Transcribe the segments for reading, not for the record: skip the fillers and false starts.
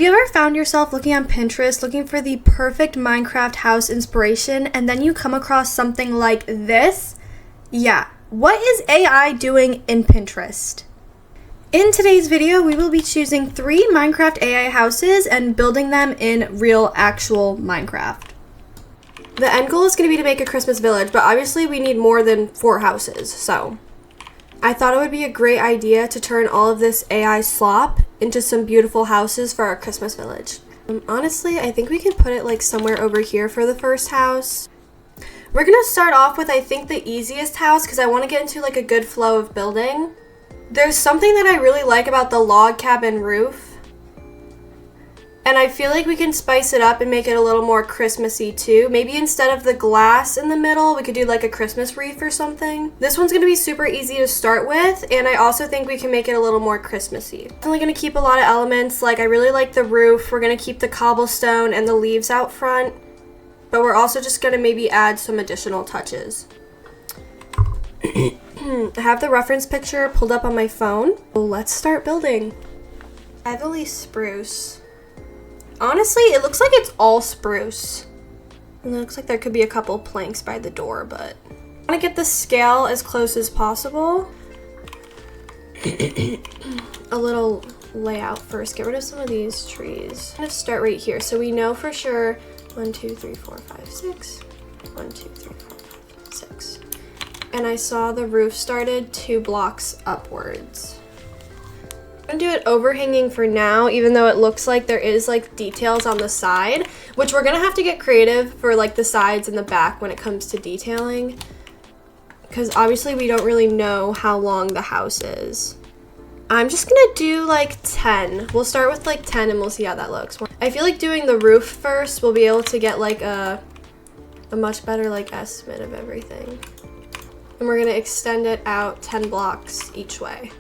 Have you ever found yourself looking on Pinterest looking for the perfect Minecraft house inspiration and then you come across something like this? Yeah, what is AI doing in Pinterest? In today's video, we will be choosing 3 Minecraft AI houses and building them in real, actual Minecraft. The end goal is going to be to make a Christmas village, but obviously we need more than 4 houses, so I thought it would be a great idea to turn all of this AI slop into some beautiful houses for our Christmas village. Honestly, I think we can put it like somewhere over here for the first house. We're going to start off with, I think, the easiest house because I want to get into like a good flow of building. There's something that I really like about the log cabin roof. And I feel like we can spice it up and make it a little more Christmassy too. Maybe instead of the glass in the middle, we could do like a Christmas wreath or something. This one's going to be super easy to start with, and I also think we can make it a little more Christmassy. I'm only going to keep a lot of elements. Like I really like the roof. We're going to keep the cobblestone and the leaves out front, but we're also just going to maybe add some additional touches. I have the reference picture pulled up on my phone. Well, let's start building. Heavily spruce. Honestly, it looks like it's all spruce. And it looks like there could be a couple planks by the door, but I want to get the scale as close as possible. A little layout first. Get rid of some of these trees. I'm going to start right here so we know for sure 1, 2, 3, 4, 5, 6. 1, 2, 3, 4, 5, 6. And I saw the roof started 2 blocks upwards. I'm gonna do it overhanging for now, even though it looks like there is like details on the side, which we're gonna have to get creative for like the sides and the back when it comes to detailing, because obviously we don't really know how long the house is. I'm just gonna do like 10. We'll start with like 10 and we'll see how that looks. I feel like doing the roof first, we'll be able to get like a much better like estimate of everything. And we're gonna extend it out 10 blocks each way.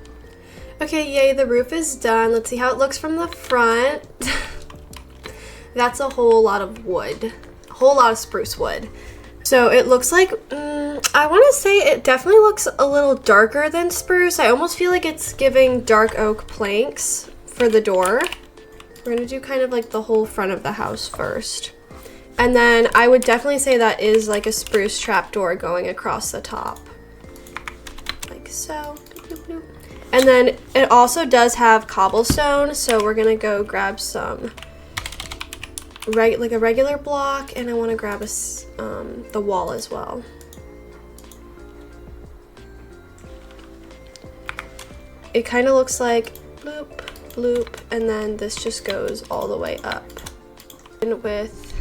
Okay, yay, the roof is done. Let's see how it looks from the front. That's a whole lot of wood. A whole lot of spruce wood. So it looks like, I want to say it definitely looks a little darker than spruce. I almost feel like it's giving dark oak planks for the door. We're going to do kind of like the whole front of the house first. And then I would definitely say that is like a spruce trapdoor going across the top. Like so. And then it also does have cobblestone, so we're gonna go grab some like a regular block, and I want to grab the wall as well. It kind of looks like bloop, bloop, and then this just goes all the way up. And with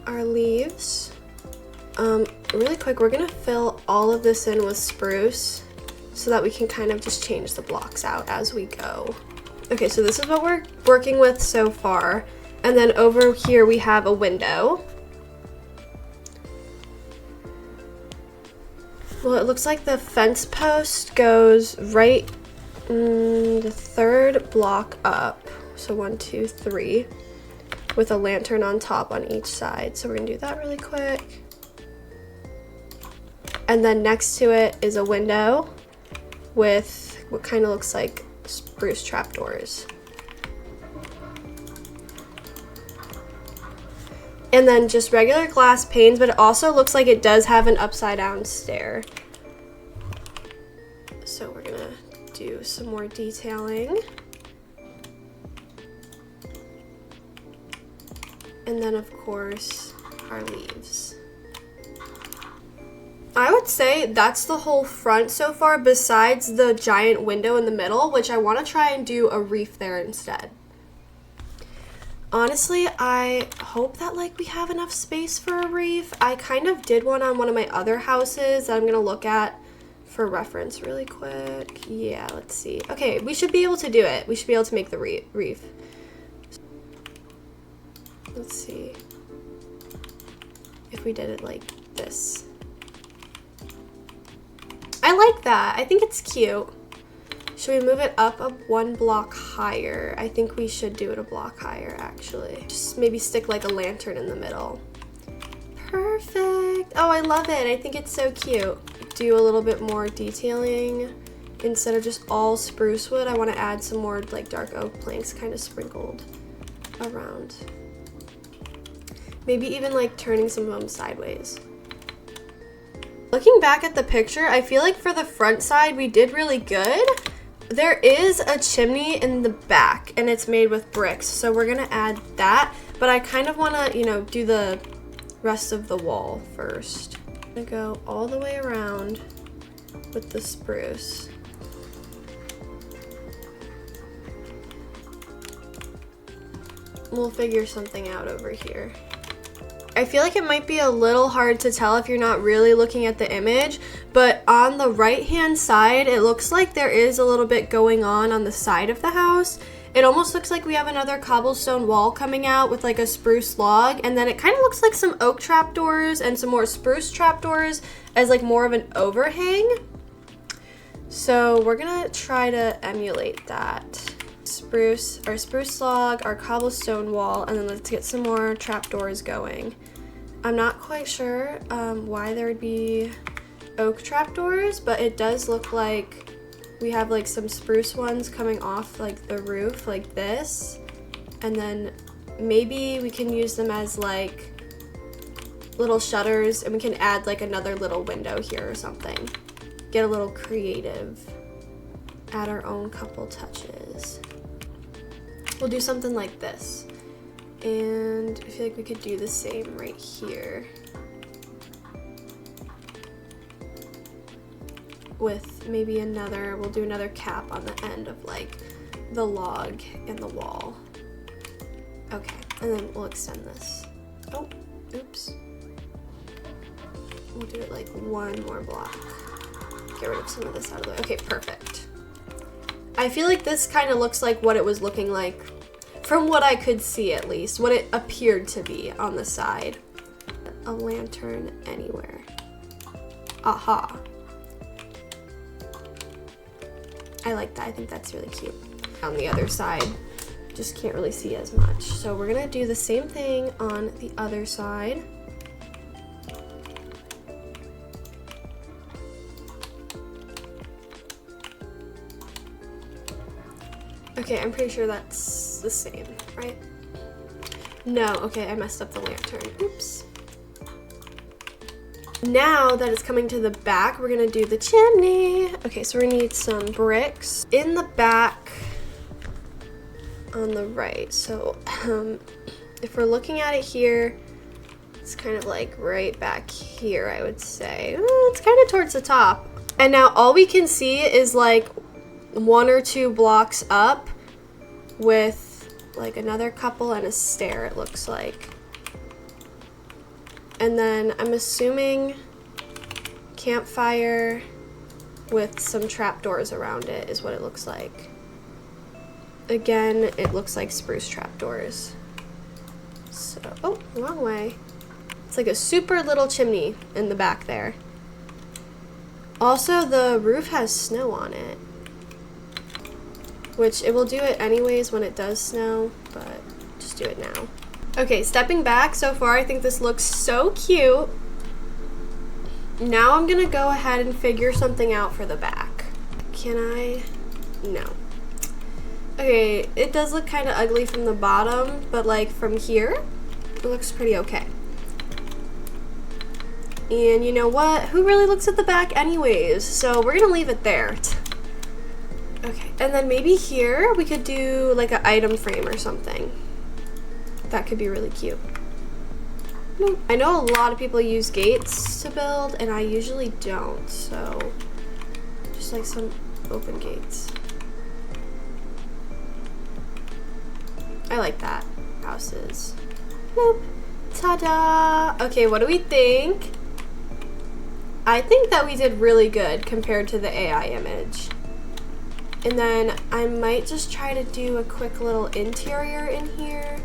our leaves, really quick, we're gonna fill all of this in with spruce, so that we can kind of just change the blocks out as we go. Okay, so this is what we're working with so far. And then over here we have a window. Well, it looks like the fence post goes right the 3rd block up. So 1, 2, 3, with a lantern on top on each side. So we're gonna do that really quick. And then next to it is a window with what kind of looks like spruce trapdoors. And then just regular glass panes, but it also looks like it does have an upside down stair. So we're gonna do some more detailing. And then of course, our leaves. I would say that's the whole front so far, besides the giant window in the middle, which I want to try and do a wreath there instead. Honestly, I hope that like we have enough space for a wreath. I kind of did one on one of my other houses that I'm gonna look at for reference really quick. Yeah, let's see. Okay, we should be able to do it. We should be able to make the wreath. Let's see if we did it like this. I like that. I think it's cute. Should we move it up 1 block higher? I think we should do it a block higher, actually. Just maybe stick like a lantern in the middle. Perfect. Oh, I love it. I think it's so cute. Do a little bit more detailing instead of just all spruce wood, I want to add some more like dark oak planks kind of sprinkled around. Maybe even like turning some of them sideways. Looking back at the picture, I feel like for the front side we did really good. There is a chimney in the back and it's made with bricks, so we're gonna add that, but I kind of want to, you know, do the rest of the wall first. I'm gonna go all the way around with the spruce. We'll figure something out over here. I feel like it might be a little hard to tell if you're not really looking at the image, but on the right hand side, it looks like there is a little bit going on the side of the house. It almost looks like we have another cobblestone wall coming out with like a spruce log, and then it kind of looks like some oak trapdoors and some more spruce trapdoors as like more of an overhang. So we're gonna try to emulate that. Our spruce log, our cobblestone wall, and then let's get some more trapdoors going. I'm not quite sure why there would be oak trapdoors, but it does look like we have like some spruce ones coming off like the roof like this, and then maybe we can use them as like little shutters, and we can add like another little window here or something. Get a little creative, add our own couple touches. We'll do something like this, and I feel like we could do the same right here with maybe we'll do another cap on the end of like the log and the wall. Okay, and then we'll extend this. Oh, oops. We'll do it like one more block. Get rid of some of this out of the way. Okay, perfect. I feel like this kind of looks like what it was looking like, from what I could see at least, what it appeared to be on the side. A lantern anywhere. Aha. I like that. I think that's really cute. On the other side, just can't really see as much. So we're gonna do the same thing on the other side. Okay, I'm pretty sure that's the same, right? No, okay, I messed up the lantern. Oops. Now that it's coming to the back, we're gonna do the chimney. Okay, so we're gonna need some bricks in the back on the right. So if we're looking at it here, it's kind of like right back here, I would say. It's kind of towards the top. And now all we can see is like 1 or 2 blocks up with like another couple and a stair, it looks like. And then I'm assuming campfire with some trapdoors around it is what it looks like. Again, it looks like spruce trapdoors. So, oh, wrong way. It's like a super little chimney in the back there. Also, the roof has snow on it, which it will do it anyways when it does snow, but just do it now. Okay, stepping back, so far I think this looks so cute. Now I'm gonna go ahead and figure something out for the back. Can I? No. Okay, it does look kind of ugly from the bottom, but like from here, it looks pretty okay. And you know what? Who really looks at the back anyways? So we're gonna leave it there. Okay, and then maybe here we could do like an item frame or something. That could be really cute. I know a lot of people use gates to build, and I usually don't, so just like some open gates. I like that. Houses. Nope. Ta-da! Okay, what do we think? I think that we did really good compared to the AI image. And then I might just try to do a quick little interior in here.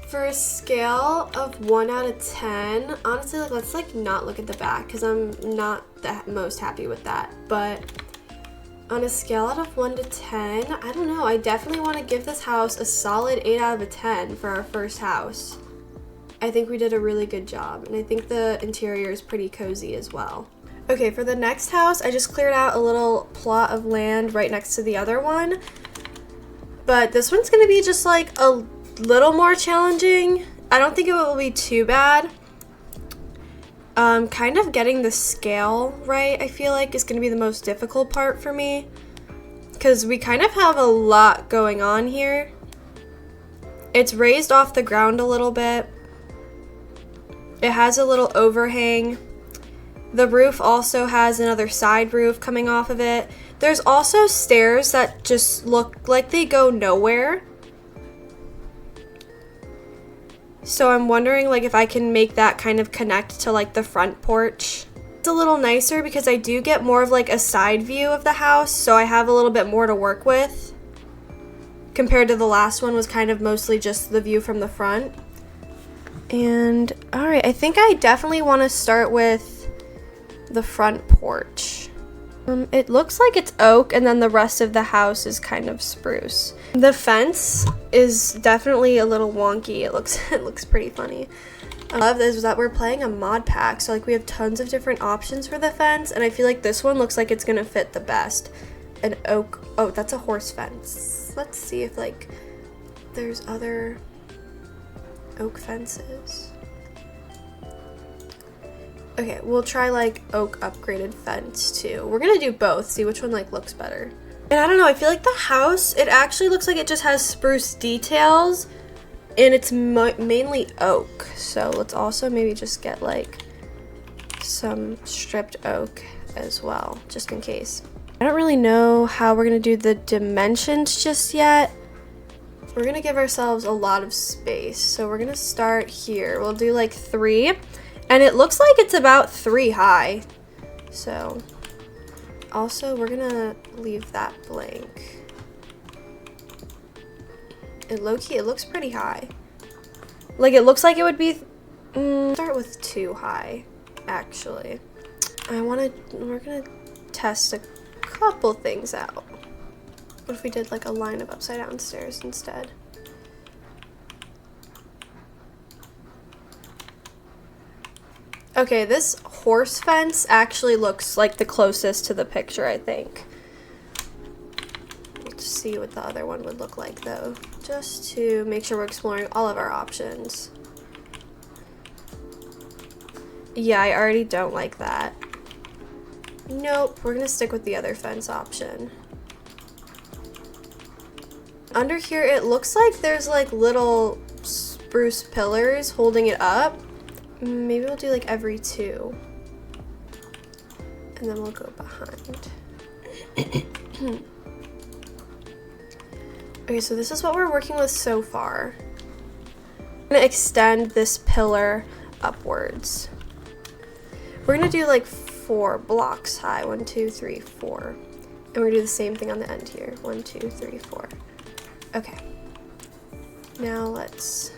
For a scale of 1 out of 10, honestly, like, let's like not look at the back because I'm not the most happy with that. But on a scale out of 1 to 10, I don't know. I definitely want to give this house a solid 8 out of a 10 for our first house. I think we did a really good job, and I think the interior is pretty cozy as well. Okay, for the next house, I just cleared out a little plot of land right next to the other one, but this one's gonna be just like a little more challenging. I don't think it will be too bad. Kind of getting the scale right, I feel like, is gonna be the most difficult part for me, because we kind of have a lot going on here. It's raised off the ground a little bit. It has a little overhang. The roof also has another side roof coming off of it. There's also stairs that just look like they go nowhere. So I'm wondering like if I can make that kind of connect to like the front porch. It's a little nicer because I do get more of like a side view of the house, so I have a little bit more to work with compared to the last one was kind of mostly just the view from the front. And all right, I think I definitely want to start with the front porch. It looks like it's oak, and then the rest of the house is kind of spruce. The fence is definitely a little wonky. It looks pretty funny. I love this is that we're playing a mod pack, so like we have tons of different options for the fence, and I feel like this one looks like it's gonna fit the best. An oak. Oh, that's a horse fence. Let's see if like there's other oak fences. Okay, we'll try like oak upgraded fence too. We're gonna do both, see which one like looks better. And I don't know, I feel like the house, it actually looks like it just has spruce details and it's mainly oak. So let's also maybe just get like some stripped oak as well, just in case. I don't really know how we're gonna do the dimensions just yet. We're gonna give ourselves a lot of space. So we're gonna start here. We'll do like 3. And it looks like it's about 3 high. So, also we're gonna leave that blank. And low-key, it looks pretty high. Like, it looks like it would be, start with 2 high, actually. We're gonna test a couple things out. What if we did like a line of upside down stairs instead? Okay, this horse fence actually looks like the closest to the picture, I think. Let's see what the other one would look like, though, just to make sure we're exploring all of our options. Yeah, I already don't like that. Nope, we're gonna stick with the other fence option. Under here, it looks like there's like little spruce pillars holding it up. Maybe we'll do like every 2. And then we'll go behind. Okay, so this is what we're working with so far. I'm gonna extend this pillar upwards. We're gonna do like 4 blocks high. 1, 2, 3, 4. And we're gonna do the same thing on the end here. 1, 2, 3, 4. Okay. Now let's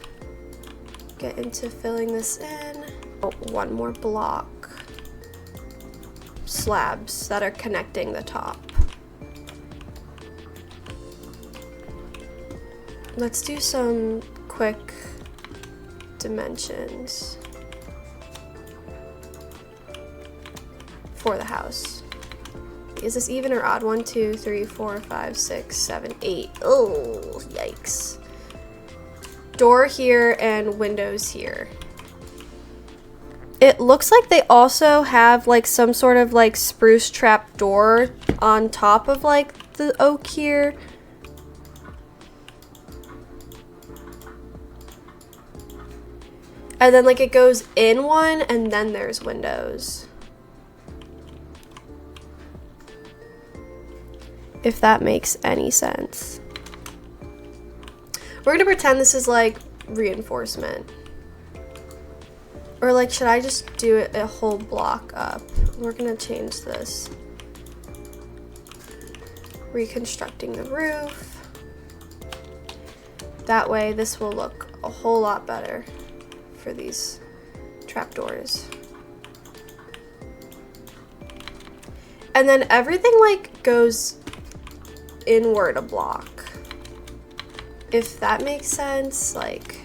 get into filling this in. Oh, 1 more block. Slabs that are connecting the top. Let's do some quick dimensions for the house. Is this even or odd? 1, 2, 3, 4, 5, 6, 7, 8. Oh, yikes. Door here and windows here. It looks like they also have like some sort of like spruce trap door on top of like the oak here. And then like it goes in one and then there's windows. If that makes any sense. We're gonna pretend this is like reinforcement. Or like, should I just do it a whole block up? We're gonna change this. Reconstructing the roof. That way this will look a whole lot better for these trapdoors. And then everything like goes inward a block. If that makes sense, like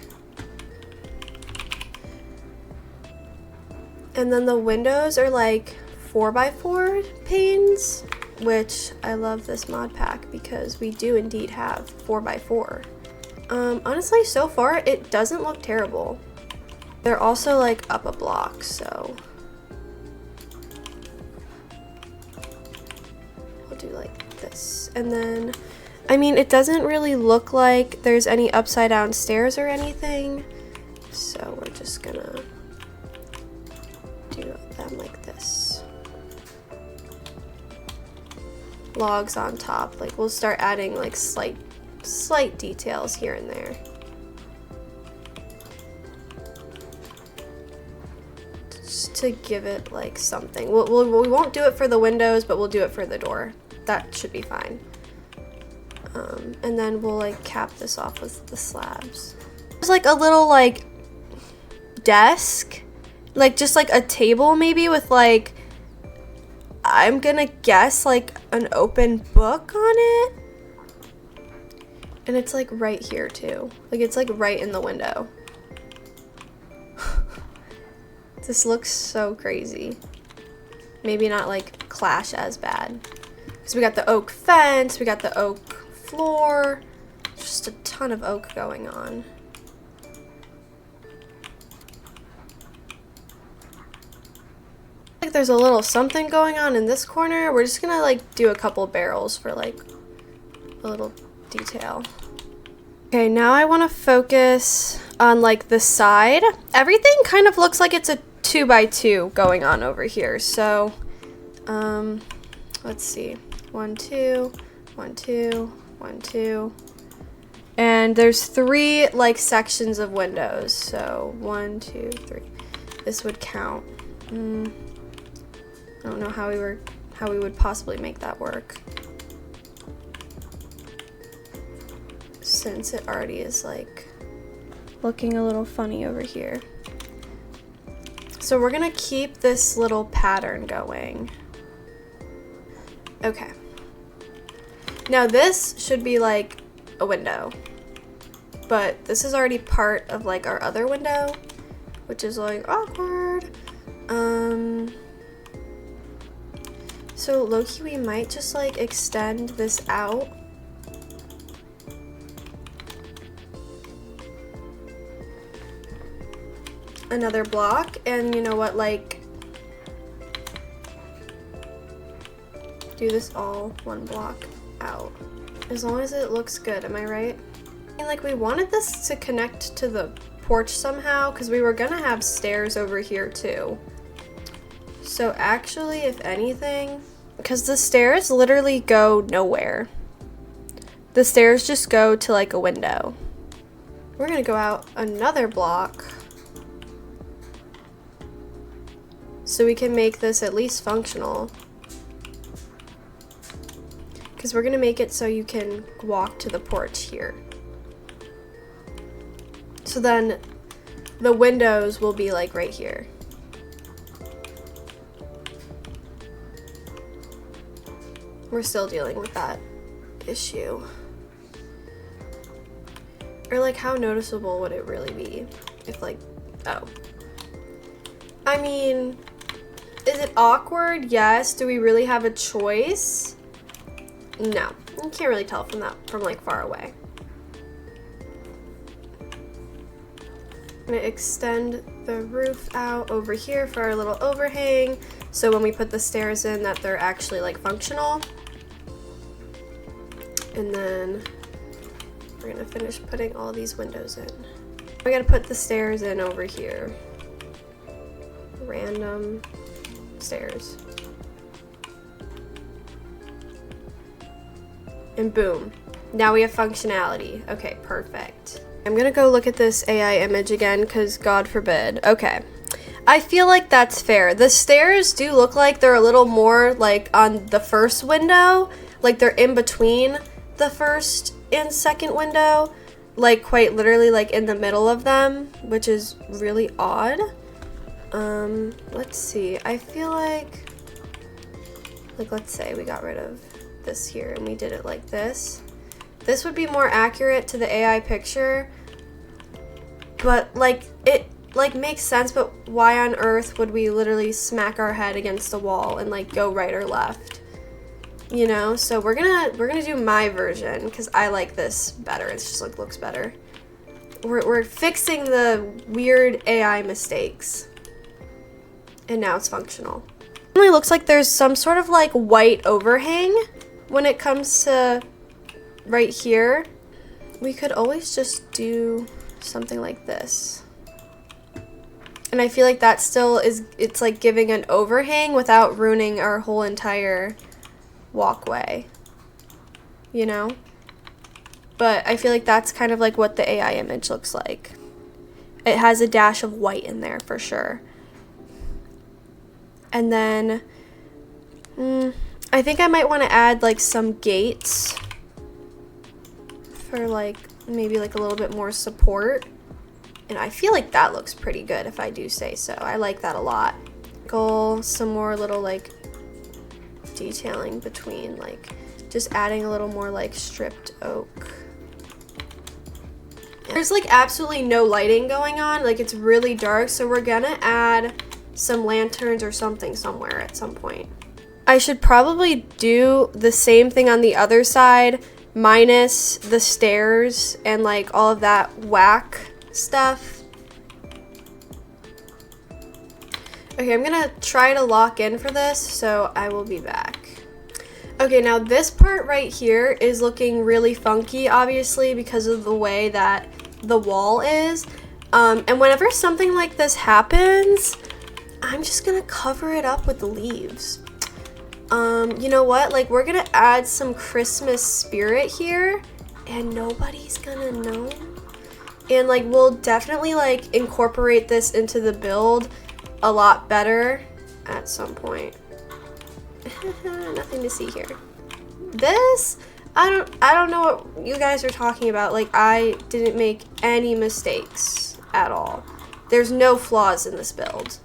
And then the windows are like 4x4 panes, which I love this mod pack because we do indeed have 4x4. Honestly, so far it doesn't look terrible. They're also like up a block, so we'll do like this. And then, I mean, it doesn't really look like there's any upside down stairs or anything, so we're just gonna do them like this. Logs on top, like we'll start adding like slight details here and there. Just to give it like something. We won't do it for the windows, but we'll do it for the door. That should be fine. And then we'll like cap this off with the slabs. There's like a little like desk, like just like a table maybe with like, I'm gonna guess like an open book on it. And it's like right here too. Like it's like right in the window. This looks so crazy. Maybe not like clash as bad. Because we got the oak fence, we got the oak floor, just a ton of oak going on. Like there's a little something going on in this corner. We're just gonna like do a couple barrels for like a little detail. Okay, now I want to focus on like the side. Everything kind of looks like it's a 2x2 going on over here. So let's see, 1 2 1 2 1 2, and there's 3 like sections of windows, so 1 2 3. This would count. I don't know how we would possibly make that work, since it already is like looking a little funny over here. So we're gonna keep this little pattern going. Okay. Now this should be like a window, but this is already part of like our other window, which is like awkward. So low-key we might just like extend this out. Another block, and you know what, like do this all one block out, as long as it looks good. Am I right? I mean, like we wanted this to connect to the porch somehow, because we were gonna have stairs over here too. So actually, if anything, because the stairs literally go nowhere, the stairs just go to like a window. We're gonna go out another block so we can make this at least functional. Because we're gonna make it so you can walk to the porch here. So then the windows will be like right here. We're still dealing with that issue. Or like, how noticeable would it really be if like, oh. I mean, is it awkward? Yes. Do we really have a choice? No, you can't really tell from like far away. I'm gonna extend the roof out over here for our little overhang, so when we put the stairs in that they're actually like functional. And then we're gonna finish putting all these windows in. We gotta put the stairs in over here. Random stairs. And boom, now we have functionality. Okay, perfect. I'm gonna go look at this AI image again, because God forbid. Okay, I feel like that's fair. The stairs do look like they're a little more like on the first window, like they're in between the first and second window, like quite literally like in the middle of them, which is really odd. Let's see, I feel like let's say we got rid of this here and we did it like this. This would be more accurate to the AI picture, but like like makes sense, but why on earth would we literally smack our head against the wall and like go right or left? You know, so we're gonna do my version because I like this better. It's just like looks better. We're fixing the weird AI mistakes, and now it's functional. It really looks like there's some sort of like white overhang when it comes to right here. We could always just do something like this. And I feel like that still is, it's like giving an overhang without ruining our whole entire walkway, you know? But I feel like that's kind of like what the AI image looks like. It has a dash of white in there for sure. And then I think I might want to add like some gates for like maybe like a little bit more support. And I feel like that looks pretty good if I do say so. I like that a lot. Go some more little like detailing between, like just adding a little more like stripped oak. There's like absolutely no lighting going on, like it's really dark, so we're gonna add some lanterns or something somewhere at some point. I should probably do the same thing on the other side, minus the stairs and like all of that whack stuff. Okay, I'm gonna try to lock in for this, so I will be back. Okay, now this part right here is looking really funky, obviously, because of the way that the wall is. And whenever something like this happens, I'm just gonna cover it up with the leaves. You know what? Like, we're gonna add some Christmas spirit here, and nobody's gonna know. And like, we'll definitely like incorporate this into the build a lot better at some point. Nothing to see here. This, I don't know what you guys are talking about. Like, I didn't make any mistakes at all. There's no flaws in this build.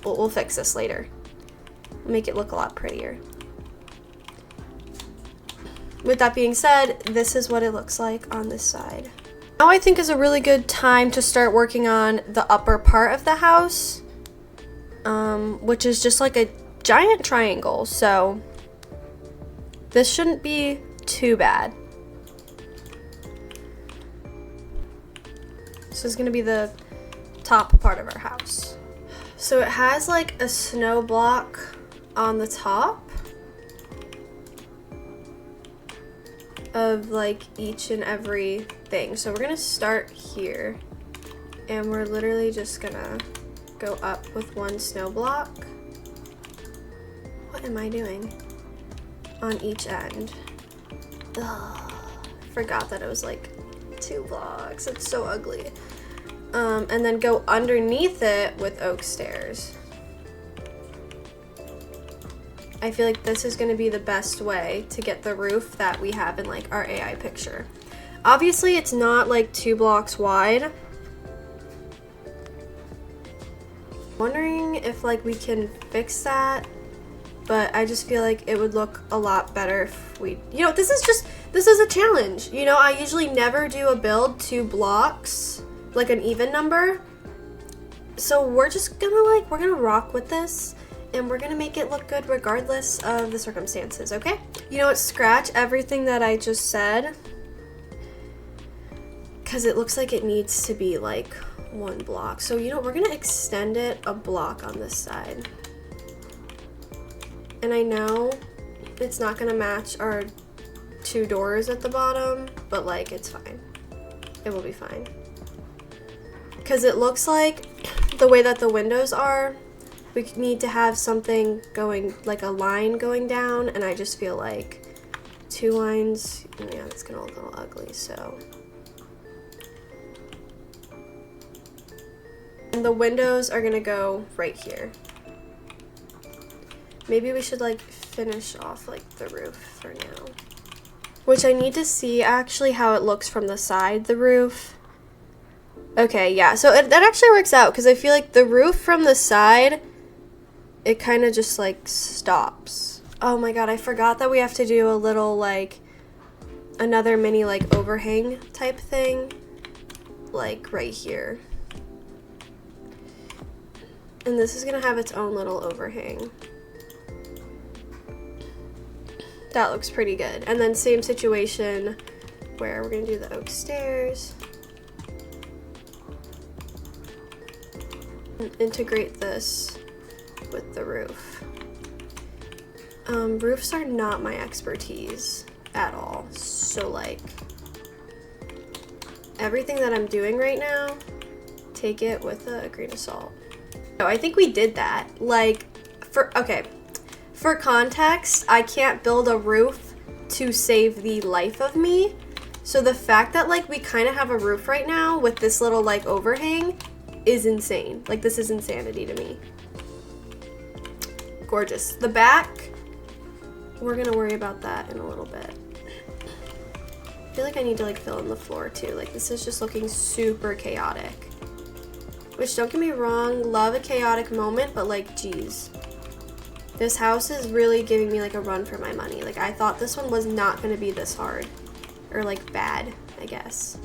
We'll fix this later. Make it look a lot prettier. With that being said, this is what it looks like on this side. Now I think is a really good time to start working on the upper part of the house, which is just like a giant triangle, so this shouldn't be too bad. This is gonna be the top part of our house. So it has like a snow block on the top of like each and every thing. So we're gonna start here, and we're literally just gonna go up with one snow block. What am I doing? On each end. Ugh, forgot that it was like 2 blocks. It's so ugly. And then go underneath it with oak stairs. I feel like this is going to be the best way to get the roof that we have in like our AI picture. Obviously, it's not like 2 blocks wide. Wondering if like we can fix that, but I just feel like it would look a lot better if we, you know, this is a challenge. You know, I usually never do a build 2 blocks, like an even number. So we're just gonna like, we're gonna rock with this, and we're gonna make it look good regardless of the circumstances, okay? You know what, scratch everything that I just said, because it looks like it needs to be like 1 block. So, you know, we're gonna extend it a block on this side. And I know it's not gonna match our 2 doors at the bottom, but like, it's fine. It will be fine. Because it looks like the way that the windows are, we need to have something going, like a line going down, and I just feel like 2 lines, yeah, it's gonna look a little ugly, so. And the windows are gonna go right here. Maybe we should like finish off like the roof for now. Which I need to see actually how it looks from the side, the roof. Okay, yeah, so that actually works out, because I feel like the roof from the side, it kind of just like stops. Oh my god, I forgot that we have to do a little like, another mini like overhang type thing, like right here. And this is gonna have its own little overhang. That looks pretty good. And then same situation where we're gonna do the oak stairs. And integrate this with the roof. Roofs are not my expertise at all. So like, everything that I'm doing right now, take it with a grain of salt. So I think we did that. Like, for context, I can't build a roof to save the life of me. So the fact that like we kind of have a roof right now with this little like overhang is insane. Like, this is insanity to me. Gorgeous. The back, we're gonna worry about that in a little bit. I feel like I need to like fill in the floor too. Like, this is just looking super chaotic. Which, don't get me wrong, love a chaotic moment, but like, geez. This house is really giving me like a run for my money. Like, I thought this one was not gonna be this hard. Or like bad, I guess.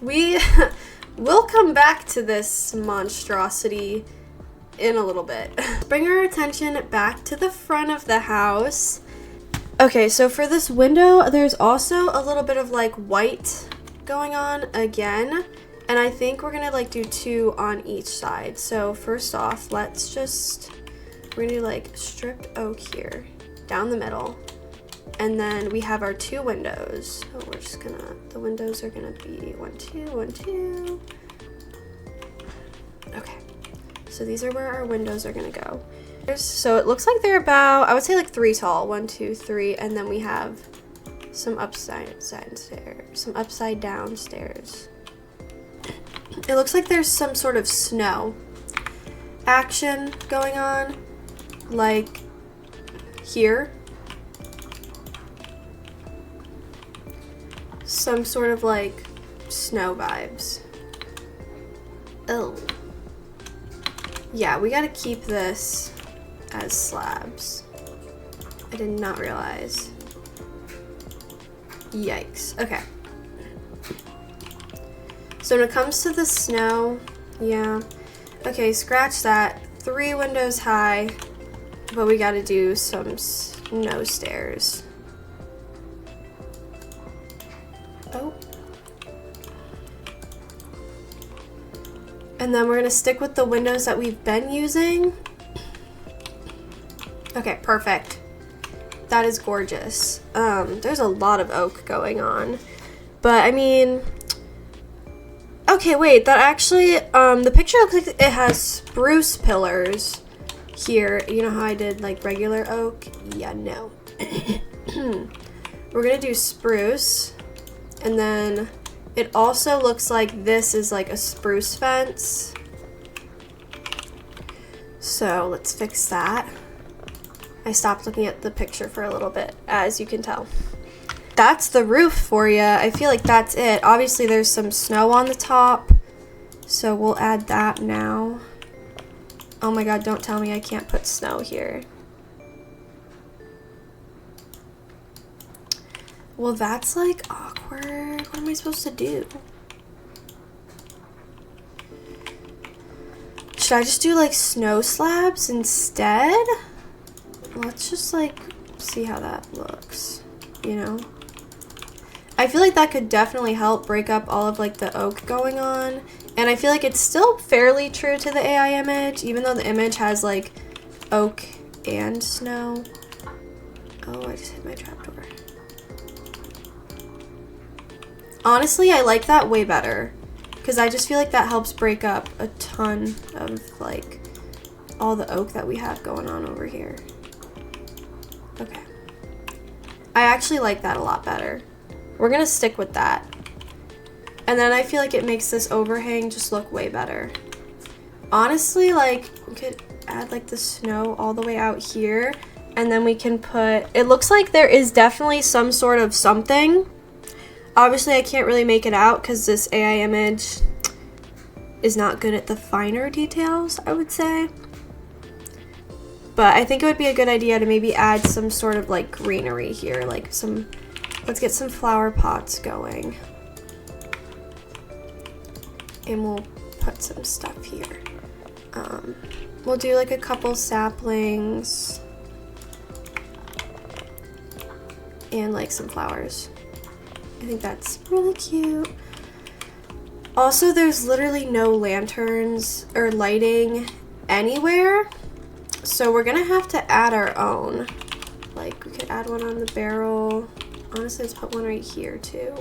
We'll come back to this monstrosity in a little bit. Bring our attention back to the front of the house. Okay, so for this window, there's also a little bit of like white going on again. And I think we're gonna like do 2 on each side. So first off, we're gonna do like stripped oak here, down the middle. And then we have our 2 windows. So we're just gonna, the windows are gonna be 1, 2, 1, 2. Okay, so these are where our windows are gonna go. So it looks like they're about, I would say like 3 tall, 1, 2, 3, and then we have some upside down stairs. It looks like there's some sort of snow action going on, like here. Some sort of like snow vibes. Oh. Yeah, we gotta keep this as slabs. I did not realize. Yikes. Okay. So when it comes to the snow, yeah. Okay, scratch that. 3 windows high, but we gotta do some snow stairs. Oh. And then we're gonna stick with the windows that we've been using. Okay, perfect. That is gorgeous. There's a lot of oak going on, but I mean, okay, wait, that actually, the picture looks like it has spruce pillars here. You know how I did like regular oak? Yeah, no. We're gonna do spruce, and then it also looks like this is like a spruce fence. So let's fix that. I stopped looking at the picture for a little bit, as you can tell. That's the roof for you. I feel like that's it. Obviously there's some snow on the top, so we'll add that now. Oh my god, don't tell me I can't put snow here. Well, that's like awkward. What am I supposed to do? Should I just do like snow slabs instead? Let's just like see how that looks, you know? I feel like that could definitely help break up all of like the oak going on. And I feel like it's still fairly true to the AI image, even though the image has like oak and snow. Oh, I just hit my trapdoor. Honestly, I like that way better, because I just feel like that helps break up a ton of like all the oak that we have going on over here. Okay. I actually like that a lot better. We're gonna stick with that. And then I feel like it makes this overhang just look way better. Honestly, like, we could add like the snow all the way out here, and then we can put, it looks like there is definitely some sort of something. Obviously I can't really make it out because this AI image is not good at the finer details, I would say. But I think it would be a good idea to maybe add some sort of like greenery here, like some, let's get some flower pots going. And we'll put some stuff here. We'll do like a couple saplings and like some flowers. I think that's really cute. Also, there's literally no lanterns or lighting anywhere, so we're gonna have to add our own. Like, we could add one on the barrel. Honestly, let's put one right here too.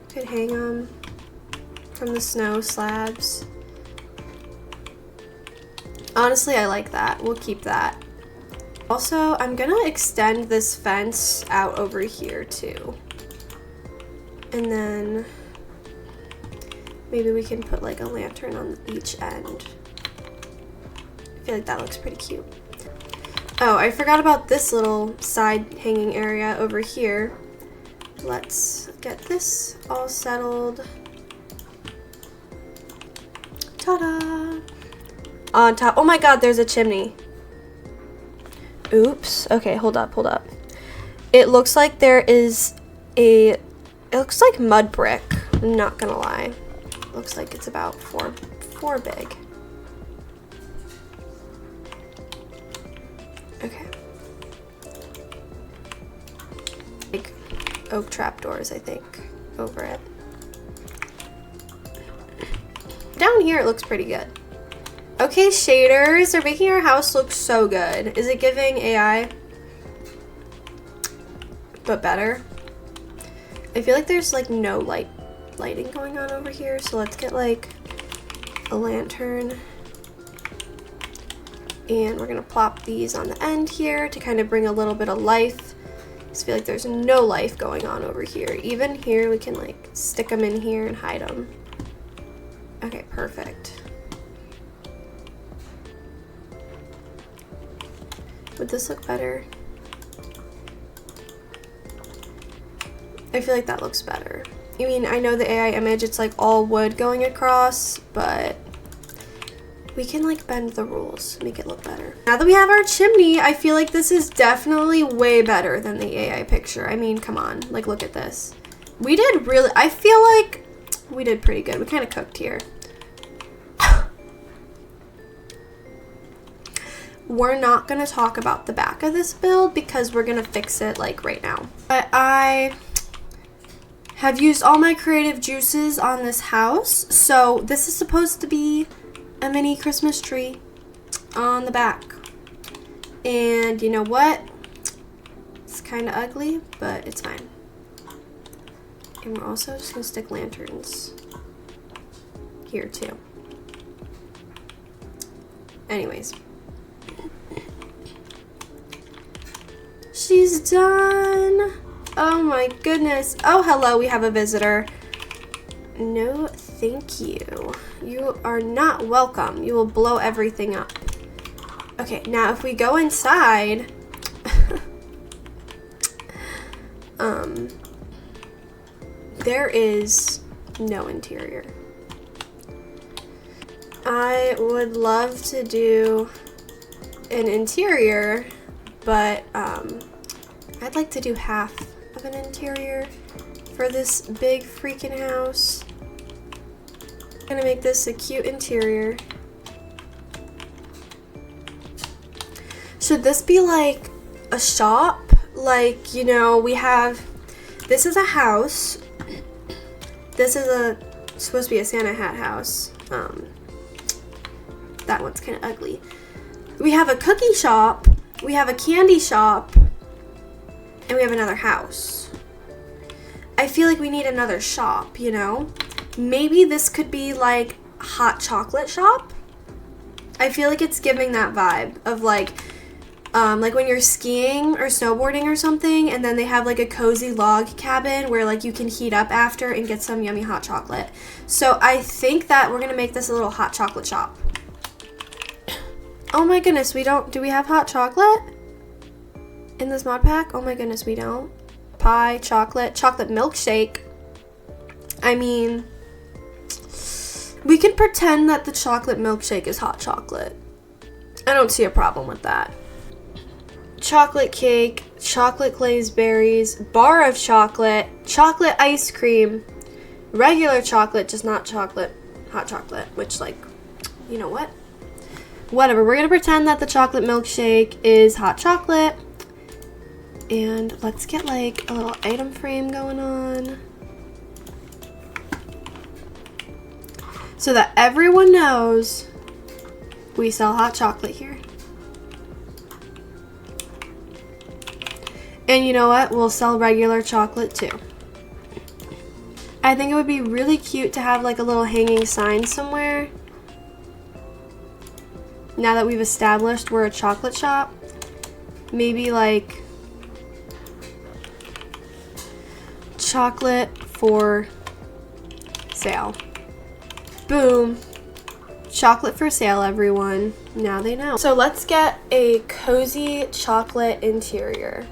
Could hang them from the snow slabs. Honestly, I like that. We'll keep that. Also, I'm gonna extend this fence out over here too. And then maybe we can put like a lantern on each end. I feel like that looks pretty cute. Oh, I forgot about this little side hanging area over here. Let's get this all settled. Ta-da! On top. Oh my god, there's a chimney. Oops. Okay, hold up. It looks like there is it looks like mud brick. I'm not gonna lie. Looks like it's about four big. Okay. Like oak trapdoors, I think, over it. Down here it looks pretty good. Okay, shaders, they're making our house look so good. Is it giving AI? But better. I feel like there's like no lighting going on over here, so let's get like a lantern. And we're gonna plop these on the end here to kind of bring a little bit of life. I just feel like there's no life going on over here. Even here, we can like stick them in here and hide them. Okay, perfect. Would this look better? I feel like that looks better. I mean, I know the AI image, it's like all wood going across, but we can like bend the rules, make it look better. Now that we have our chimney, I feel like this is definitely way better than the AI picture. I mean, come on, like look at this. We did really, I feel like we did pretty good. We kind of cooked here. We're not gonna talk about the back of this build because we're gonna fix it like right now. But I have used all my creative juices on this house. So this is supposed to be a mini Christmas tree on the back. And you know what? It's kind of ugly, but it's fine. And we're also just gonna stick lanterns here too. Anyways. She's done. Oh my goodness. Oh, hello, we have a visitor. No, thank you. You are not welcome. You will blow everything up. Okay, now if we go inside, there is no interior. I would love to do an interior, but I'd like to do half of an interior for this big freaking house. I'm gonna make this a cute interior. Should this be like a shop? Like, you know, we have, this is a house. This is supposed to be a Santa hat house. That one's kind of ugly. We have a cookie shop, we have a candy shop, and we have another house. I feel like we need another shop, you know? Maybe this could be like a hot chocolate shop. I feel like it's giving that vibe of like when you're skiing or snowboarding or something, and then they have like a cozy log cabin where like you can heat up after and get some yummy hot chocolate. So I think that we're gonna make this a little hot chocolate shop. Oh my goodness, do we have hot chocolate in this mod pack? Oh my goodness, we don't. Pie, chocolate milkshake. I mean, we can pretend that the chocolate milkshake is hot chocolate. I don't see a problem with that. Chocolate cake, chocolate glazed berries, bar of chocolate, chocolate ice cream, regular chocolate, just not chocolate, hot chocolate, which, like, you know what? Whatever, we're gonna pretend that the chocolate milkshake is hot chocolate. And let's get like a little item frame going on so that everyone knows we sell hot chocolate here. And you know what? We'll sell regular chocolate too. I think it would be really cute to have like a little hanging sign somewhere. Now that we've established we're a chocolate shop, maybe like chocolate for sale. Boom. Chocolate for sale, everyone. Now they know. So let's get a cozy chocolate interior.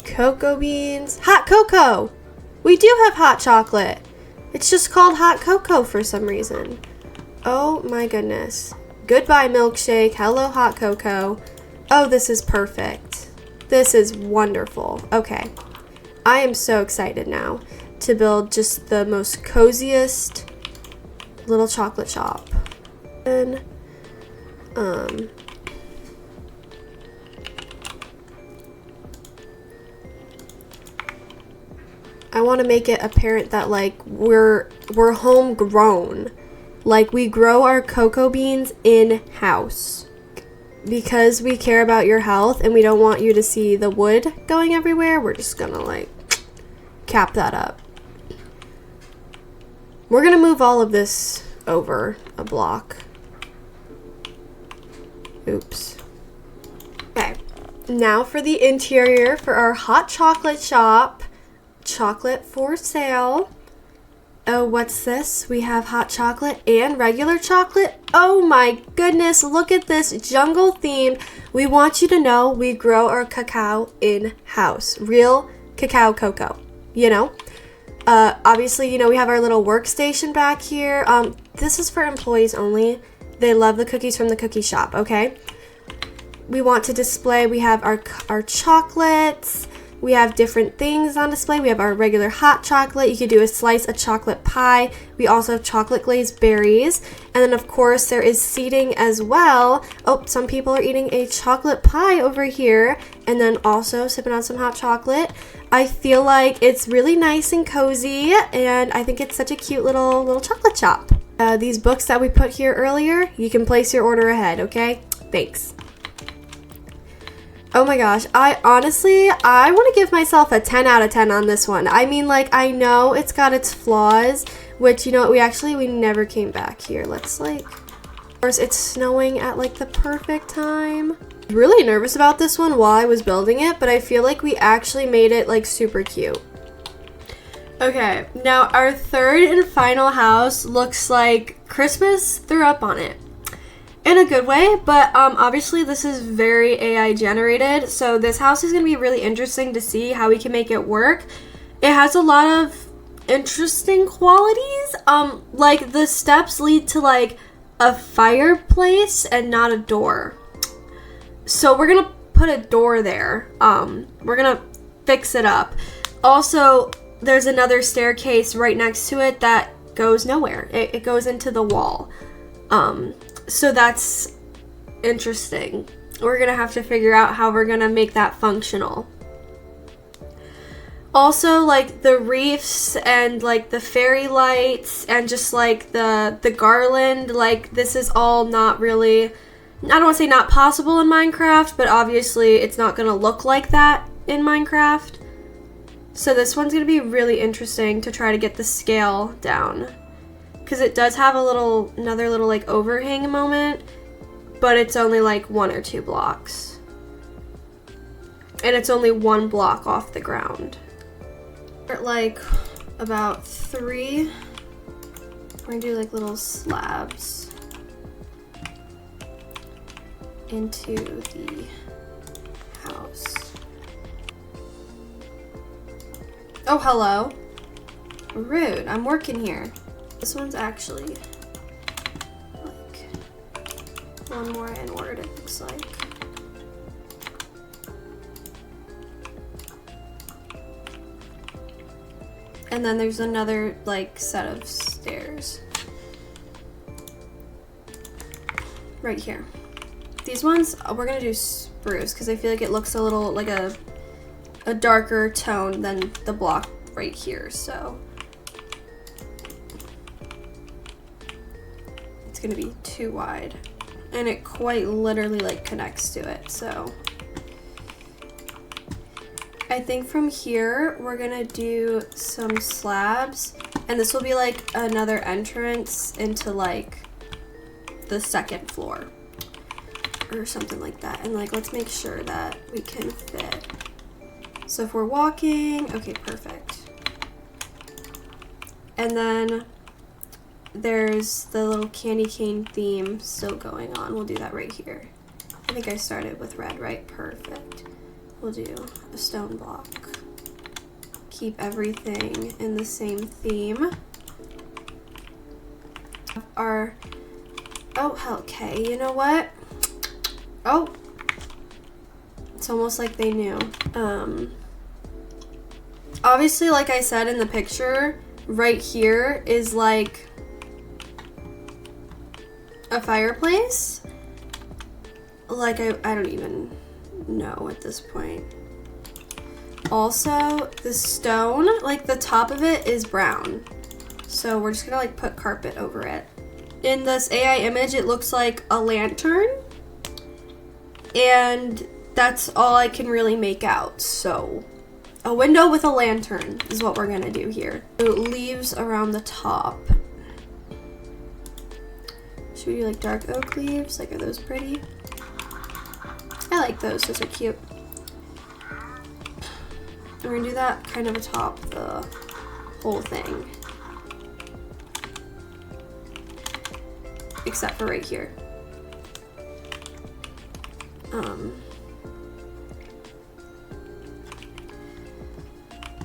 Cocoa beans. Hot cocoa! We do have hot chocolate. It's just called hot cocoa for some reason. Oh my goodness. Goodbye milkshake. Hello hot cocoa. Oh, this is perfect. This is wonderful. Okay. I am so excited now to build just the most coziest little chocolate shop. And I want to make it apparent that like we're homegrown. Like we grow our cocoa beans in-house. Because we care about your health and we don't want you to see the wood going everywhere, we're just gonna like cap that up. We're gonna move all of this over a block. Oops. Okay, now for the interior for our hot chocolate shop. Chocolate for sale. Oh, what's this? We have hot chocolate and regular chocolate. Oh my goodness, look at this jungle theme. We want you to know we grow our cacao in-house. Real cacao cocoa, you know? Obviously, you know, we have our little workstation back here. This is for employees only. They love the cookies from the cookie shop, okay? We want to display, we have our chocolates. We have different things on display. We have our regular hot chocolate. You could do a slice of chocolate pie. We also have chocolate glazed berries. And then, of course, there is seating as well. Oh, some people are eating a chocolate pie over here. And then also sipping on some hot chocolate. I feel like it's really nice and cozy. And I think it's such a cute little chocolate shop. These books that we put here earlier, you can place your order ahead, okay? Thanks. Oh my gosh, I want to give myself a 10 out of 10 on this one. I mean, like, I know it's got its flaws, which, you know what, we never came back here. Let's, like, of course, it's snowing at, like, the perfect time. Really nervous about this one while I was building it, but I feel like we actually made it, like, super cute. Okay, now our third and final house looks like Christmas threw up on it. In a good way, but obviously this is very AI generated, so this house is going to be really interesting to see how we can make it work. It has a lot of interesting qualities. Like the steps lead to like a fireplace and not a door. So we're going to put a door there. We're going to fix it up. Also, there's another staircase right next to it that goes nowhere. It goes into the wall. So that's interesting. We're gonna have to figure out how we're gonna make that functional. Also, like the reefs and like the fairy lights and just like the garland, like this is all not really, I don't want to say not possible in Minecraft, but obviously it's not gonna look like that in Minecraft. So this one's gonna be really interesting to try to get the scale down. Because it does have another little like overhang moment, but it's only like 1 or 2 blocks. And it's only 1 block off the ground. Like about 3, we're gonna do like little slabs into the house. Oh, hello. Rude, I'm working here. This one's actually like 1 more inward, it looks like. And then there's another like set of stairs right here. These ones we're gonna do spruce because I feel like it looks a little like a darker tone than the block right here, so it's gonna be too wide, and it quite literally like connects to it. So I think from here we're gonna do some slabs, and this will be like another entrance into like the second floor or something like that. And like, let's make sure that we can fit. So if we're walking, okay, perfect. And then there's the little candy cane theme still going on. We'll do that right here. I think I started with red, right? Perfect. We'll do a stone block. Keep everything in the same theme. Oh, okay, you know what? Oh, it's almost like they knew. Obviously, like I said in the picture, right here is like a fireplace. Like, I don't even know at this point. Also, the stone, like the top of it is brown. So we're just gonna like put carpet over it. In this AI image, it looks like a lantern. And that's all I can really make out. So a window with a lantern is what we're gonna do here. Leaves around the top. Should we do like dark oak leaves? Like, are those pretty? I like those are cute. We're gonna do that kind of atop the whole thing. Except for right here.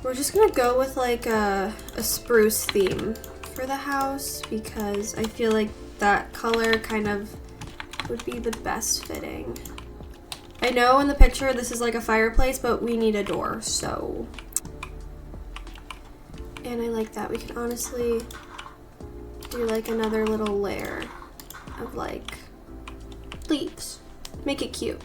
We're just gonna go with like a spruce theme for the house because I feel like that color kind of would be the best fitting. I know in the picture this is like a fireplace, but we need a door, so. And I like that. We can honestly do like another little layer of like leaves. Make it cute.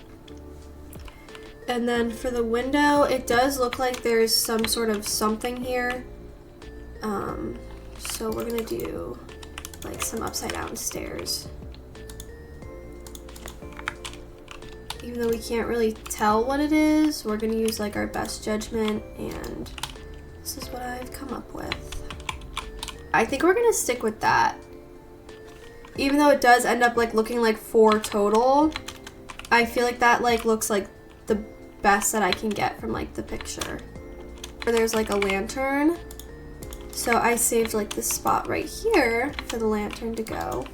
And then for the window, it does look like there's some sort of something here. So we're gonna do like some upside down stairs. Even though we can't really tell what it is, we're gonna use like our best judgment, and this is what I've come up with. I think we're gonna stick with that. Even though it does end up like looking like 4 total, I feel like that like looks like the best that I can get from like the picture. There's like a lantern. So I saved like this spot right here for the lantern to go.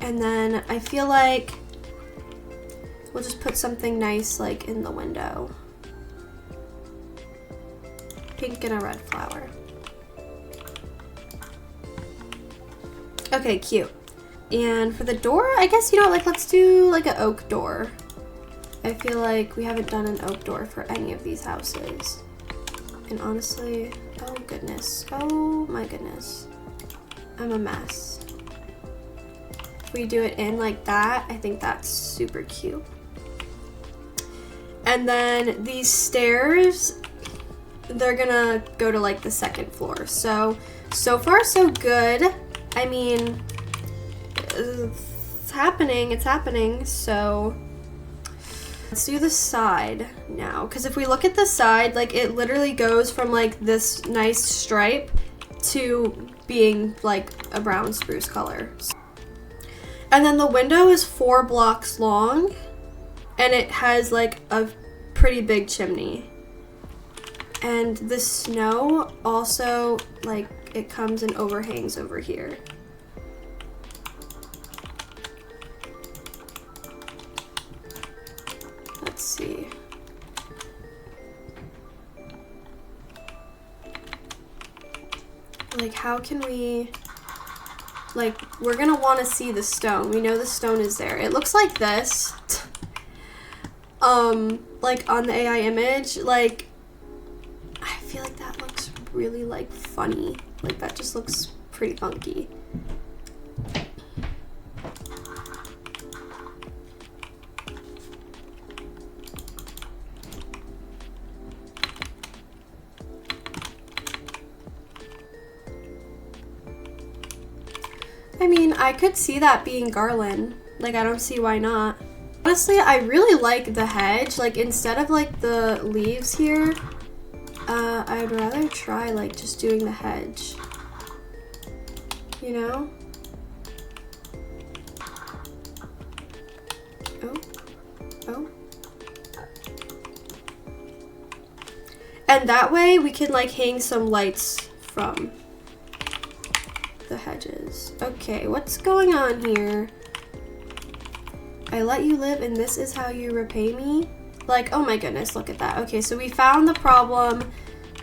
And then I feel like we'll just put something nice like in the window. Pink and a red flower. Okay, cute. And for the door, I guess, you know, like let's do like an oak door. I feel like we haven't done an oak door for any of these houses. And honestly, oh goodness, oh my goodness, I'm a mess. If we do it in like that, I think that's super cute. And then these stairs, they're gonna go to like the second floor. So far so good. I mean, it's happening, so let's do the side now, because if we look at the side, like it literally goes from like this nice stripe to being like a brown spruce color. And then the window is 4 blocks long, and it has like a pretty big chimney. And the snow also, like, it comes and overhangs over here. Let's see. Like, how can we, like, we're gonna want to see the stone. We know the stone is there. It looks like this. Like on the AI image, like, I feel like that looks really like funny. Like that just looks pretty funky. I mean, I could see that being garland. Like, I don't see why not. Honestly, I really like the hedge. Like, instead of like the leaves here, I'd rather try like just doing the hedge. You know? Oh. And that way we can like hang some lights from the hedges. Okay, what's going on here? I let you live and this is how you repay me? Like, oh my goodness, look at that. Okay, so we found the problem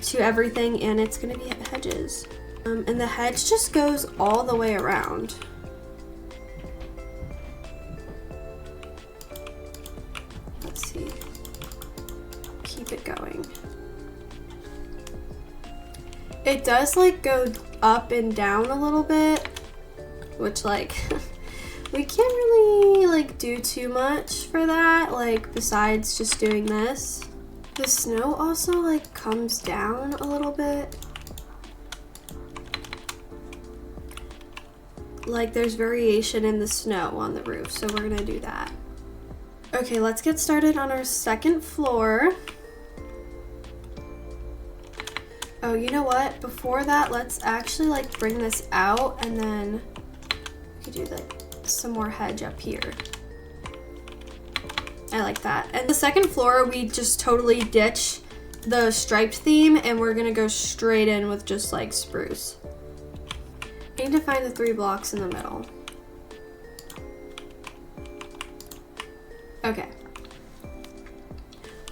to everything and it's gonna be hedges. And the hedge just goes all the way around. Let's see. Keep it going. It does like go up and down a little bit, which like we can't really like do too much for that, like besides just doing this. The snow also like comes down a little bit. Like there's variation in the snow on the roof, so we're gonna do that. Okay, let's get started on our second floor. Oh, you know what? Before that, let's actually like bring this out and then we could do like some more hedge up here. I like that. And the second floor, we just totally ditch the striped theme and we're gonna go straight in with just like spruce. I need to find the 3 blocks in the middle. Okay.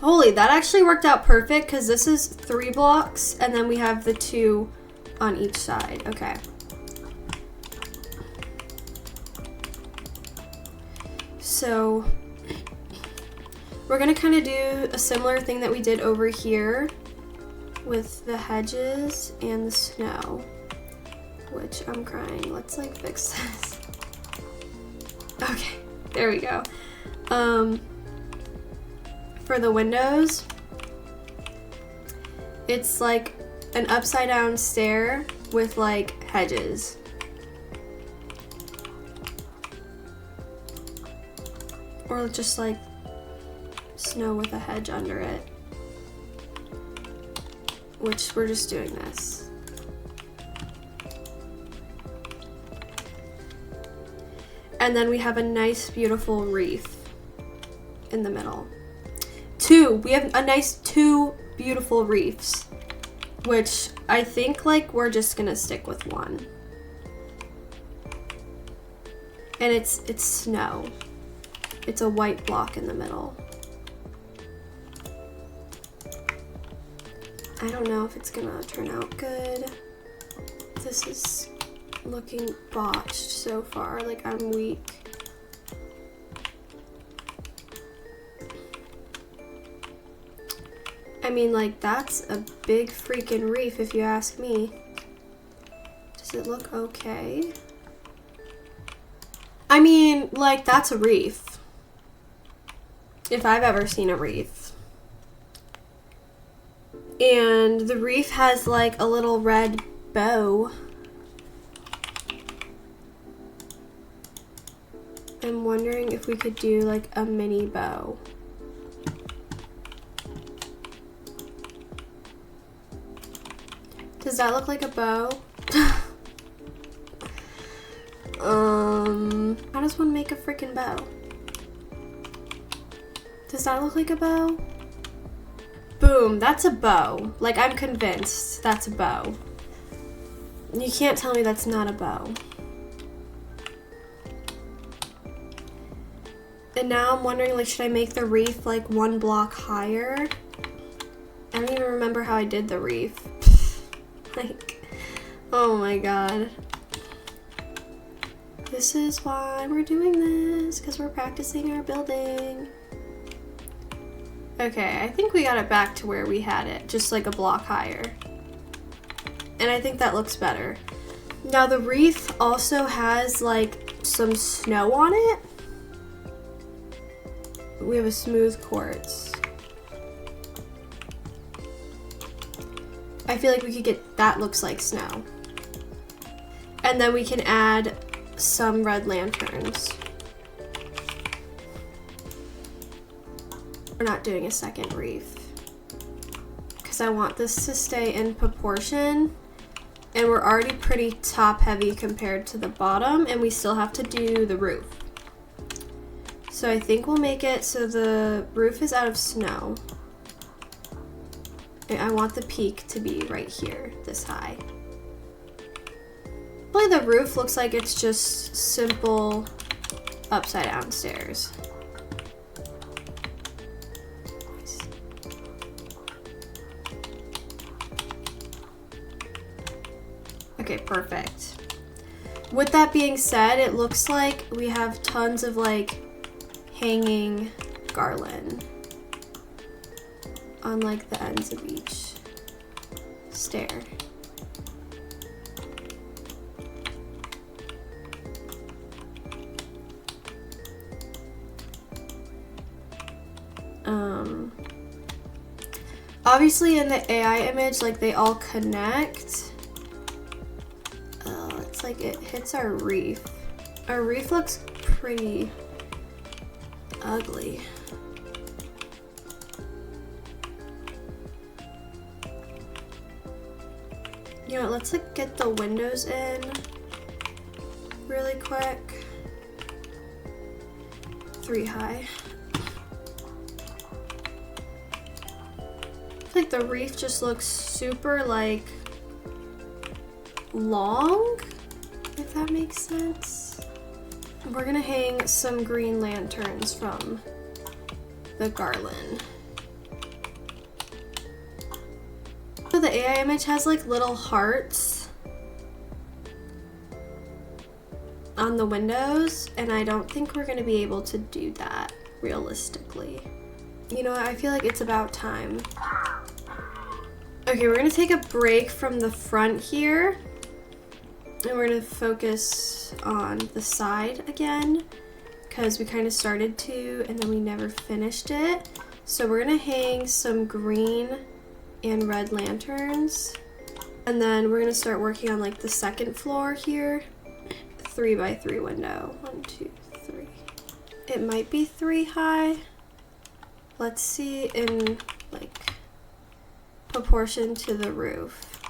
Holy, that actually worked out perfect because this is 3 blocks and then we have the 2 on each side. Okay. So we're gonna kind of do a similar thing that we did over here with the hedges and the snow, which I'm crying. Let's like fix this. Okay, there we go. For the windows, it's like an upside down stair with like hedges. Or just like snow with a hedge under it. Which we're just doing this. And then we have a nice beautiful wreath in the middle. We have a nice 2 beautiful wreaths, which I think like we're just gonna stick with 1. And it's snow. It's a white block in the middle. I don't know if it's gonna turn out good. This is looking botched so far, like I'm weak. I mean, like, that's a big freaking reef if you ask me. Does it look okay? I mean, like, that's a reef. If I've ever seen a reef. And the reef has, like, a little red bow. I'm wondering if we could do, like, a mini bow. Does that look like a bow? How does one make a freaking bow? Does that look like a bow? Boom, that's a bow. Like, I'm convinced that's a bow. You can't tell me that's not a bow. And now I'm wondering, like, should I make the wreath, like, 1 block higher? I don't even remember how I did the wreath. Like, oh my god. This is why we're doing this, because we're practicing our building. Okay, I think we got it back to where we had it, just like a block higher. And I think that looks better. Now the wreath also has like some snow on it. We have a smooth quartz. I feel like we could get, that looks like snow. And then we can add some red lanterns. We're not doing a second wreath because I want this to stay in proportion, and we're already pretty top heavy compared to the bottom, and we still have to do the roof. So I think we'll make it so the roof is out of snow. And I want the peak to be right here, this high. Probably the roof looks like it's just simple upside down stairs. Okay, perfect. With that being said, it looks like we have tons of like hanging garland on like the ends of each stair. Obviously in the AI image, like they all connect. It's like it hits our wreath. Our wreath looks pretty ugly. You know, let's like get the windows in really quick. 3 high. Like the wreath just looks super like long, if that makes sense. We're gonna hang some green lanterns from the garland. So the AI image has like little hearts on the windows, and I don't think we're gonna be able to do that realistically. You know what, I feel like it's about time. Okay, we're gonna take a break from the front here, and we're gonna focus on the side again, because we kind of started to and then we never finished it. So we're gonna hang some green and red lanterns, and then we're gonna start working on like the second floor here. 3x3 window. 1, 2, 3. It might be 3 high. Let's see in like proportion to the roof.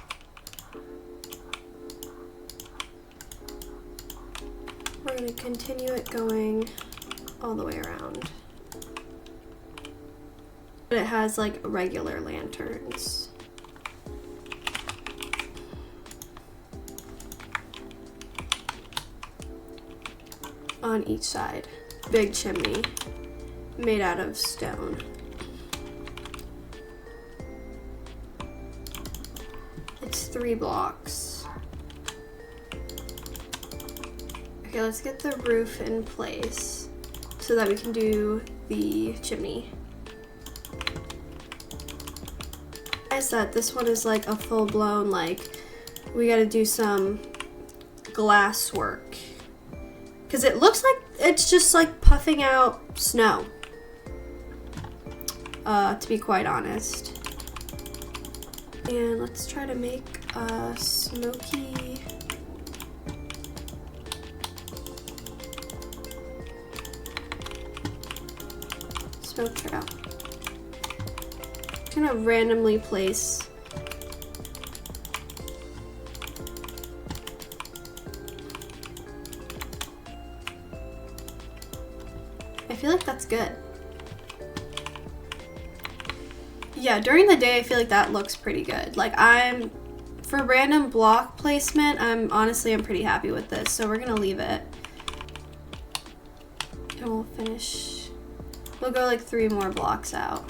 We're going to continue it going all the way around. But it has like regular lanterns. On each side. Big chimney made out of stone. It's 3 blocks. Okay, let's get the roof in place so that we can do the chimney. I said this one is like a full-blown, like, we gotta do some glass work. Because it looks like it's just like puffing out snow, to be quite honest. And let's try to make a smoky smoke trail. I'm gonna randomly place I feel like that's good. Yeah, during the day I feel like that looks pretty good. Like for random block placement, I'm pretty happy with this, so we're gonna leave it. And we'll finish. We'll go like 3 more blocks out.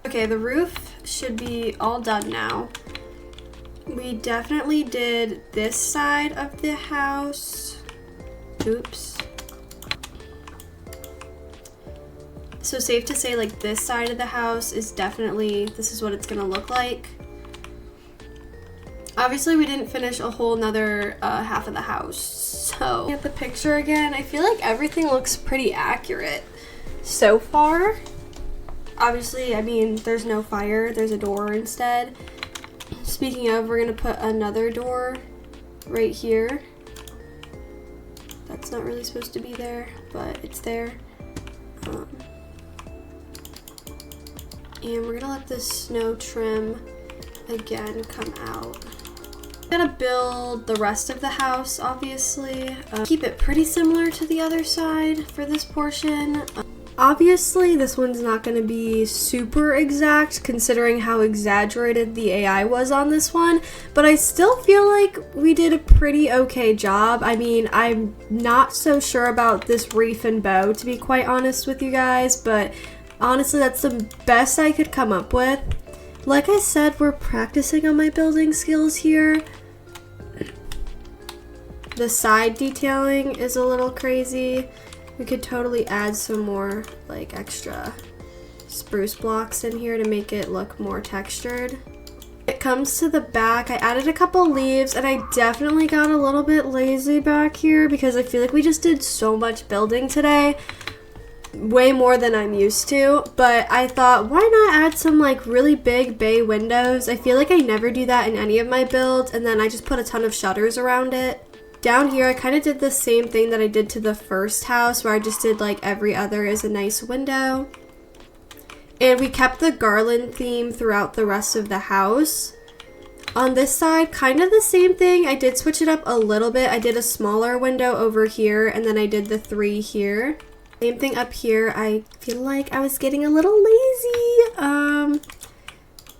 Okay, the roof should be all done now. We definitely did this side of the house. Oops. So safe to say, like, this side of the house is definitely, this is what it's gonna look like. Obviously, we didn't finish a whole nother half of the house. So, at the picture again, I feel like everything looks pretty accurate so far. Obviously, I mean, there's no fire, there's a door instead. Speaking of, we're gonna put another door right here. That's not really supposed to be there, but it's there. And we're gonna let this snow trim again come out. I'm gonna build the rest of the house, obviously. Keep it pretty similar to the other side for this portion. Obviously, this one's not gonna be super exact considering how exaggerated the AI was on this one, but I still feel like we did a pretty okay job. I mean, I'm not so sure about this reef and bow, to be quite honest with you guys, but honestly, that's the best I could come up with. Like I said, we're practicing on my building skills here. The side detailing is a little crazy. We could totally add some more like extra spruce blocks in here to make it look more textured. When it comes to the back, I added a couple leaves and I definitely got a little bit lazy back here because I feel like we just did so much building today. Way more than I'm used to, but I thought, why not add some like really big bay windows? I feel like I never do that in any of my builds, and then I just put a ton of shutters around it. Down here, I kind of did the same thing that I did to the first house, where I just did like every other is a nice window. And we kept the garland theme throughout the rest of the house. On this side, kind of the same thing. I did switch it up a little bit. I did a smaller window over here, and then I did the 3 here. Same thing up here. I feel like I was getting a little lazy.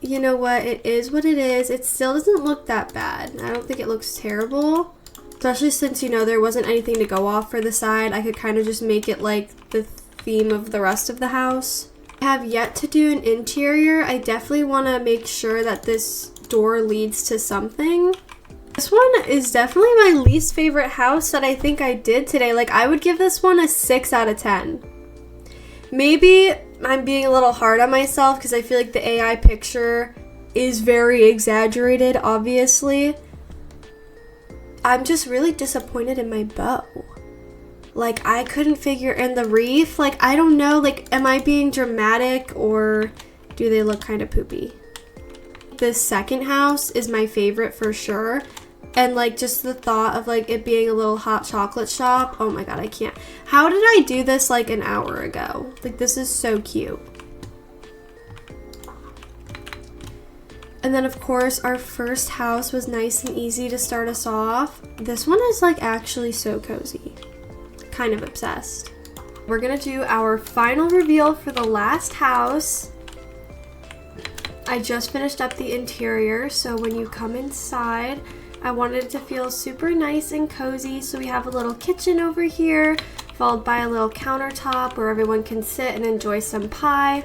You know what? It is what it is. It still doesn't look that bad. I don't think it looks terrible. Especially since, you know, there wasn't anything to go off for the side. I could kind of just make it like the theme of the rest of the house. I have yet to do an interior. I definitely want to make sure that this door leads to something. This one is definitely my least favorite house that I think I did today. Like, I would give this one a 6 out of 10. Maybe I'm being a little hard on myself because I feel like the AI picture is very exaggerated, obviously. I'm just really disappointed in my bow. Like, I couldn't figure in the reef. Like, I don't know. Like, am I being dramatic or do they look kind of poopy? This second house is my favorite for sure. And like just the thought of like it being a little hot chocolate shop. Oh my god, I can't. How did I do this like an hour ago? Like, this is so cute. And then of course our first house was nice and easy to start us off. This one is like actually so cozy. Kind of obsessed. We're gonna do our final reveal for the last house. I just finished up the interior, so when you come inside, I wanted it to feel super nice and cozy. So we have a little kitchen over here, followed by a little countertop where everyone can sit and enjoy some pie.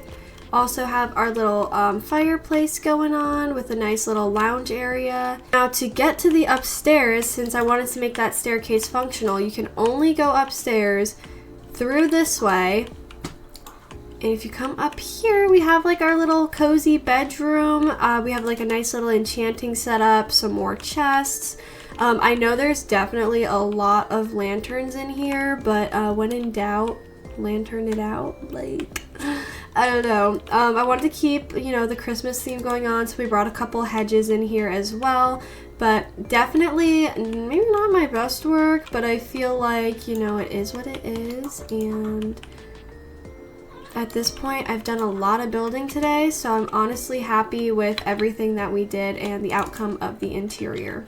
Also have our little fireplace going on with a nice little lounge area. Now to get to the upstairs, since I wanted to make that staircase functional, you can only go upstairs through this way. And if you come up here, we have like our little cozy bedroom. We have like a nice little enchanting setup, some more chests. I know there's definitely a lot of lanterns in here, but when in doubt, lantern it out. Like, I don't know. I wanted to keep, you know, the Christmas theme going on, so we brought a couple hedges in here as well. But definitely, maybe not my best work, but I feel like, you know, it is what it is. And at this point, I've done a lot of building today, so I'm honestly happy with everything that we did and the outcome of the interior.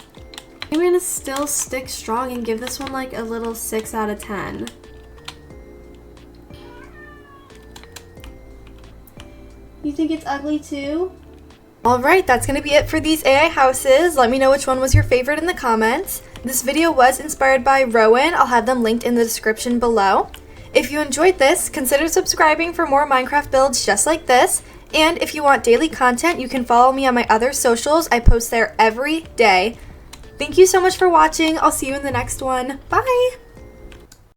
I'm gonna still stick strong and give this one like a little 6 out of 10. You think it's ugly too? Alright, that's gonna be it for these AI houses. Let me know which one was your favorite in the comments. This video was inspired by Rowan. I'll have them linked in the description below. If you enjoyed this, consider subscribing for more Minecraft builds just like this. And if you want daily content, you can follow me on my other socials. I post there every day. Thank you so much for watching. I'll see you in the next one. Bye!